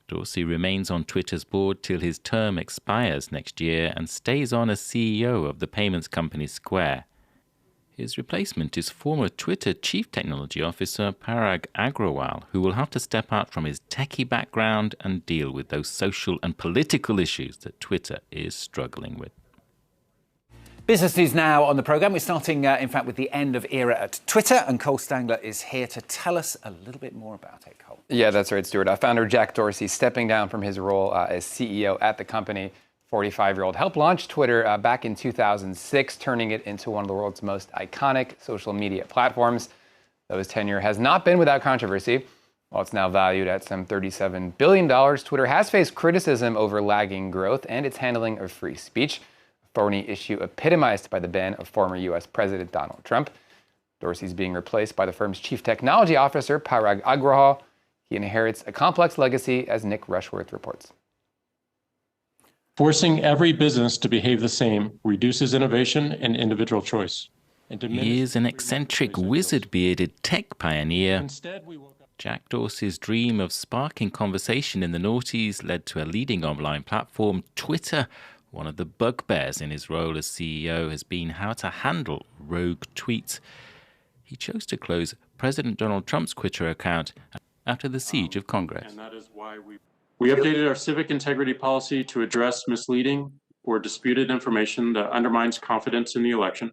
Dorsey remains on Twitter's board till his term expires next year and stays on as CEO of the payments company Square. His replacement is former Twitter Chief Technology Officer Parag Agrawal, who will have to step out from his techie background and deal with those social and political issues that Twitter is struggling with. Business News now on the programme. We're starting, in fact, with the end of era at Twitter, and Cole Stangler is here to tell us a little bit more about it, Cole. Yeah, that's right, Stuart. Founder Jack Dorsey stepping down from his role as CEO at the company. 45-year-old helped launch Twitter back in 2006, turning it into one of the world's most iconic social media platforms. Though his tenure has not been without controversy. While it's now valued at some $37 billion, Twitter has faced criticism over lagging growth and its handling of free speech. Thorny issue epitomized by the ban of former U.S. President Donald Trump. Dorsey's being replaced by the firm's chief technology officer, Parag Agrawal. He inherits a complex legacy, as Nick Rushworth reports. Forcing every business to behave the same reduces innovation and individual choice. He is an eccentric, wizard-bearded tech pioneer. Jack Dorsey's dream of sparking conversation in the noughties led to a leading online platform, Twitter. One of the bugbears in his role as CEO has been how to handle rogue tweets. He chose to close President Donald Trump's Twitter account after the siege of Congress. And that is why we updated our civic integrity policy to address misleading or disputed information that undermines confidence in the election,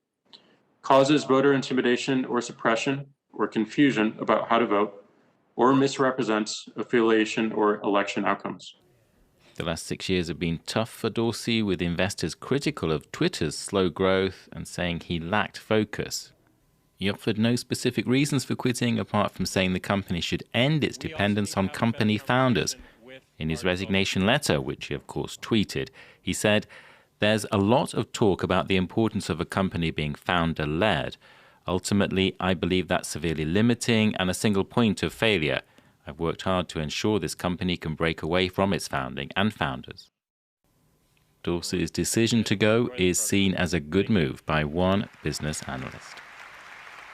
causes voter intimidation or suppression or confusion about how to vote, or misrepresents affiliation or election outcomes. The last 6 years have been tough for Dorsey, with investors critical of Twitter's slow growth and saying he lacked focus. He offered no specific reasons for quitting, apart from saying the company should end its dependence on company founders. In his resignation letter, which he of course tweeted, he said, "There's a lot of talk about the importance of a company being founder-led. Ultimately, I believe that's severely limiting and a single point of failure. I've worked hard to ensure this company can break away from its founding and founders." Dorsey's decision to go is seen as a good move by one business analyst.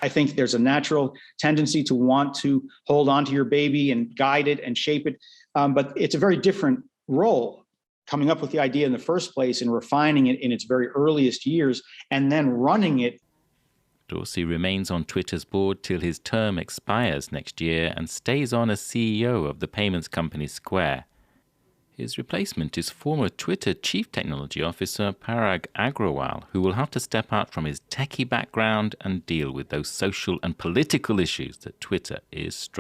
I think there's a natural tendency to want to hold on to your baby and guide it and shape it. But it's a very different role, coming up with the idea in the first place and refining it in its very earliest years and then running it. Dorsey remains on Twitter's board till his term expires next year and stays on as CEO of the payments company Square. His replacement is former Twitter Chief Technology Officer Parag Agrawal, who will have to step out from his techie background and deal with those social and political issues that Twitter is struggling with.